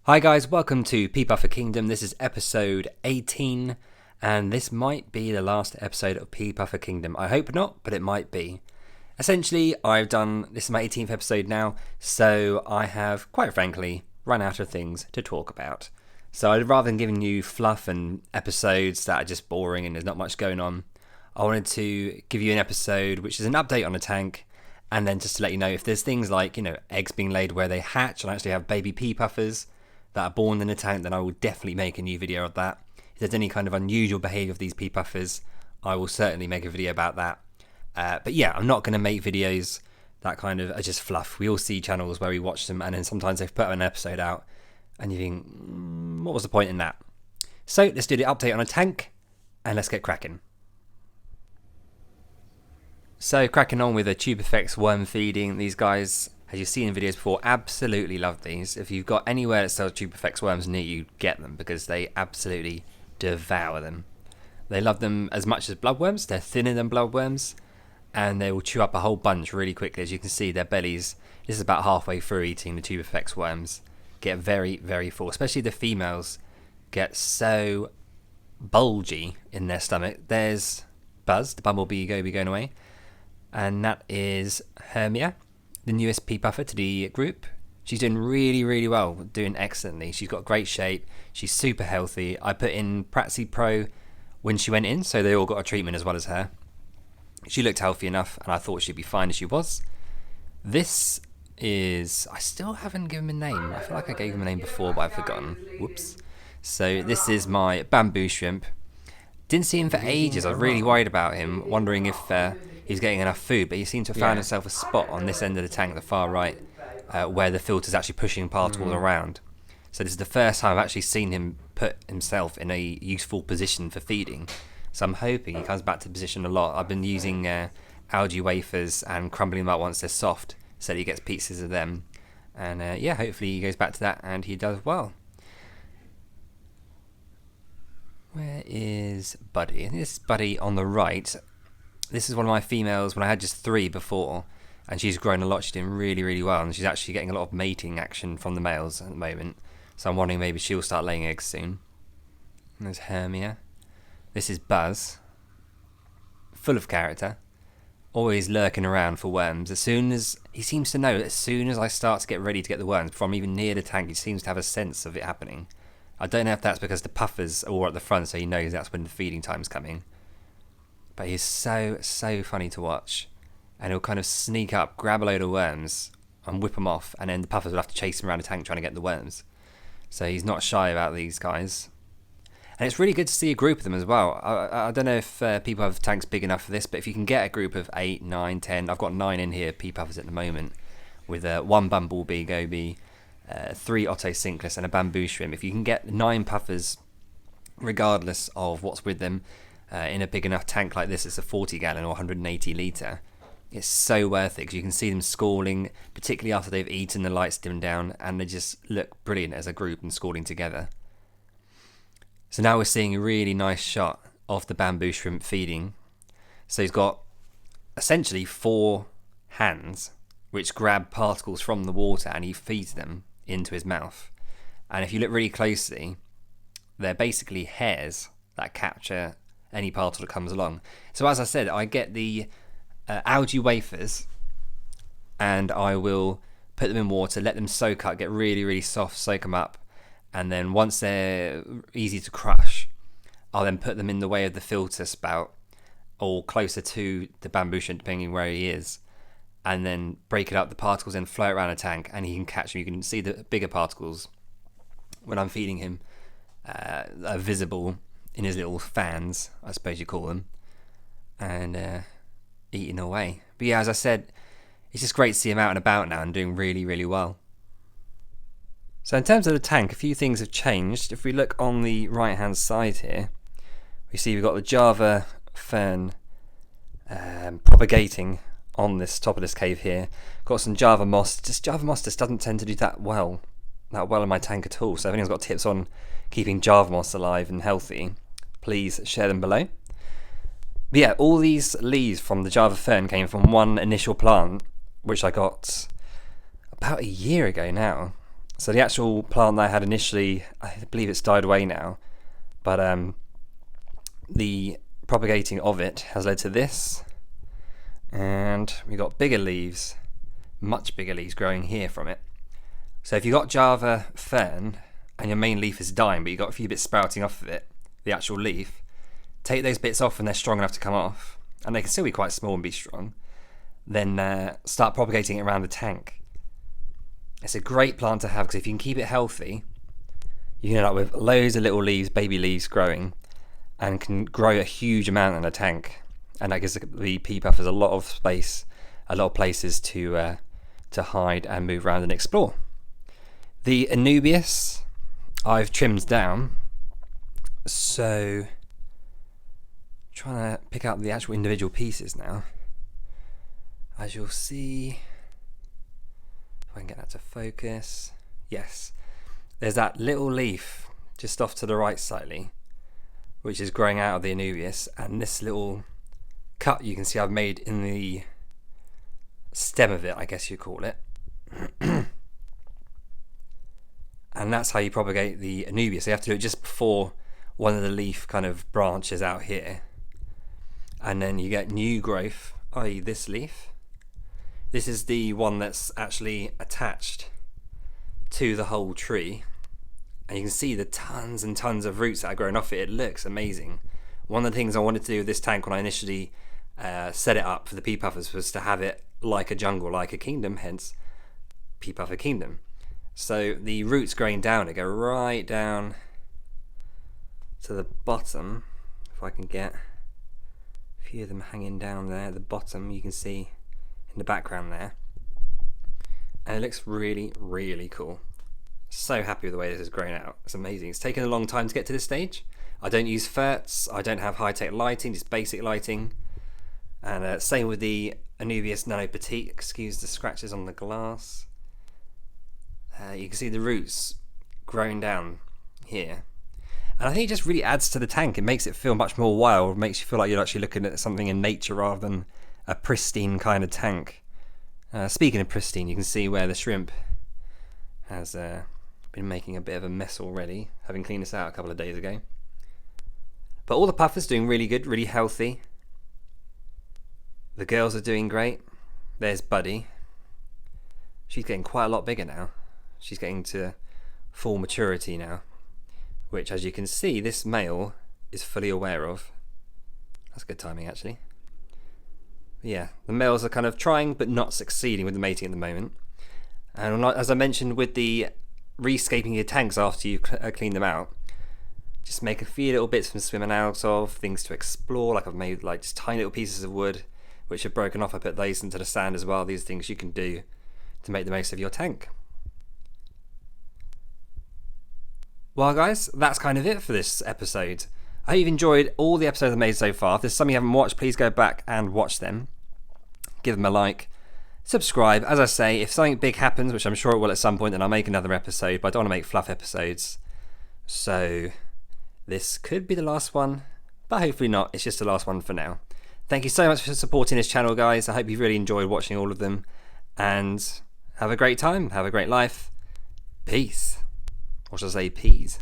Hi guys, welcome to Pea Puffer Kingdom. This is episode 18, and this might be the last episode of Pea Puffer Kingdom. I hope not, but it might be. Essentially, this is my 18th episode now, so I have, quite frankly, run out of things to talk about. So rather than giving you fluff and episodes that are just boring and there's not much going on, I wanted to give you an episode which is an update on the tank, and then just to let you know if there's things like, eggs being laid where they hatch and actually have baby pea puffers that are born in the tank, then I will definitely make a new video of that. If there's any kind of unusual behaviour of these pea puffers, I will certainly make a video about that. But yeah, I'm not going to make videos that kind of are just fluff. We all see channels where we watch them and then sometimes they've put an episode out and you think, what was the point in that? So let's do the update on a tank and let's get cracking. So cracking on with the tube effects worm feeding. These guys, as you've seen in videos before, absolutely love these. If you've got anywhere that sells tube effects worms near you, get them because they absolutely devour them. They love them as much as bloodworms. They're thinner than bloodworms and they will chew up a whole bunch really quickly. As you can see, their bellies, this is about halfway through eating the tube effects worms, get very, very full. Especially the females get so bulgy in their stomach. There's Buzz, the bumblebee goby going away, and that is Hermia, the newest pea puffer to the group. She's doing really, really well, doing excellently. She's got great shape. She's super healthy. I put in Pratsy Pro when she went in, so they all got a treatment as well as her. She looked healthy enough, and I thought she'd be fine as she was. This is... I still haven't given him a name. I feel like I gave him a name before, but I've forgotten. Whoops. So this is my bamboo shrimp. Didn't see him for ages. I was really worried about him, wondering if he's getting enough food, but he seemed to have found himself a spot on this end of the tank, the far right, where the filter's actually pushing particles around. So this is the first time I've actually seen him put himself in a useful position for feeding. So I'm hoping he comes back to position a lot. I've been using algae wafers and crumbling them up once they're soft, so that he gets pieces of them. And hopefully he goes back to that and he does well. Where is Buddy? I think this is Buddy on the right. This is one of my females when I had just 3 before, and she's grown a lot. She's doing really, really well, and she's actually getting a lot of mating action from the males at the moment. So I'm wondering maybe she'll start laying eggs soon. And there's Hermia. This is Buzz. Full of character. Always lurking around for worms. As soon as he seems to know, as soon as I start to get ready to get the worms, before I'm even near the tank, he seems to have a sense of it happening. I don't know if that's because the puffers are all at the front, so he knows that's when the feeding time's coming. But he's so funny to watch. And he'll kind of sneak up, grab a load of worms, and whip them off, and then the puffers will have to chase him around the tank trying to get the worms. So he's not shy about these guys. And it's really good to see a group of them as well. I don't know if people have tanks big enough for this, but if you can get a group of 8, 9, 10... I've got 9 in here, pea puffers at the moment, with 1 bumblebee goby, 3 Otto cinclus and a bamboo shrimp. If you can get 9 puffers, regardless of what's with them, in a big enough tank like this, it's a 40 gallon or 180 litre. It's so worth it because you can see them schooling, particularly after they've eaten, the lights dim down, and they just look brilliant as a group and schooling together. So now we're seeing a really nice shot of the bamboo shrimp feeding. So he's got essentially 4 hands which grab particles from the water and he feeds them into his mouth. And if you look really closely, they're basically hairs that capture any particle that comes along. So as I said, I get the algae wafers and I will put them in water, let them soak up, get really, really soft, soak them up. And then once they're easy to crush, I'll then put them in the way of the filter spout or closer to the bamboo shrimp, depending where he is. And then break it up, the particles then float around a tank and he can catch them. You can see the bigger particles when I'm feeding him are visible in his little fans, I suppose you call them, and eating away. But yeah, as I said, it's just great to see him out and about now and doing really, really well. So in terms of the tank, a few things have changed. If we look on the right hand side here, we see we've got the Java fern propagating on this top of this cave here. Got some Java moss. Java moss just doesn't tend to do that well in my tank at all. So if anyone's got tips on keeping Java moss alive and healthy, please share them below. But yeah, all these leaves from the Java fern came from one initial plant, which I got about a year ago now. So the actual plant that I had initially, I believe it's died away now, but the propagating of it has led to this, and we got bigger leaves, much bigger leaves growing here from it. So if you got Java fern and your main leaf is dying, but you got a few bits sprouting off of it, the actual leaf, take those bits off when they're strong enough to come off, and they can still be quite small and be strong, then start propagating it around the tank. It's a great plant to have because if you can keep it healthy, you can end up with loads of little leaves, baby leaves growing, and can grow a huge amount in a tank. And that gives the pea puffers a lot of space, a lot of places to hide and move around and explore. The Anubias I've trimmed down, so trying to pick out the actual individual pieces now. As you'll see, if I can get that to focus, yes, there's that little leaf just off to the right slightly, which is growing out of the Anubias, and this little cut you can see I've made in the stem of it, I guess you call it. And that's how you propagate the Anubias. So you have to do it just before one of the leaf kind of branches out here, and then you get new growth, i.e. this leaf. This is the one that's actually attached to the whole tree, and you can see the tons and tons of roots that are growing off it. It looks amazing. One of the things I wanted to do with this tank when I initially set it up for the pea puffers was to have it like a jungle, like a kingdom, hence Pea Puffer Kingdom. So the roots growing down, they go right down to the bottom. If I can get a few of them hanging down there at the bottom, you can see in the background there, and it looks really, really cool. So happy with the way this has grown out. It's amazing. It's taken a long time to get to this stage. I don't use ferts, I don't have high-tech lighting, just basic lighting. And same with the Anubias Nano Petite. Excuse the scratches on the glass. You can see the roots growing down here, and I think it just really adds to the tank. It makes it feel much more wild. It makes you feel like you're actually looking at something in nature rather than a pristine kind of tank. Speaking of pristine, you can see where the shrimp has been making a bit of a mess already, having cleaned this out a couple of days ago. But all the puffers doing really good, really healthy. The girls are doing great. There's Buddy. She's getting quite a lot bigger now. She's getting to full maturity now, which, as you can see, this male is fully aware of. That's good timing, actually. But yeah, the males are kind of trying but not succeeding with the mating at the moment. And as I mentioned with the rescaping your tanks after you clean them out, just make a few little bits from swimming out of, things to explore. Like I've made like just tiny little pieces of wood which are broken off. I put those into the sand as well. These things you can do to make the most of your tank. Well guys, that's kind of it for this episode. I hope you've enjoyed all the episodes I've made so far. If there's some you haven't watched, please go back and watch them. Give them a like. Subscribe. As I say, if something big happens, which I'm sure it will at some point, then I'll make another episode, but I don't want to make fluff episodes. So this could be the last one, but hopefully not. It's just the last one for now. Thank you so much for supporting this channel, guys. I hope you've really enjoyed watching all of them, and have a great time. Have a great life. Peace. Or should I say peas?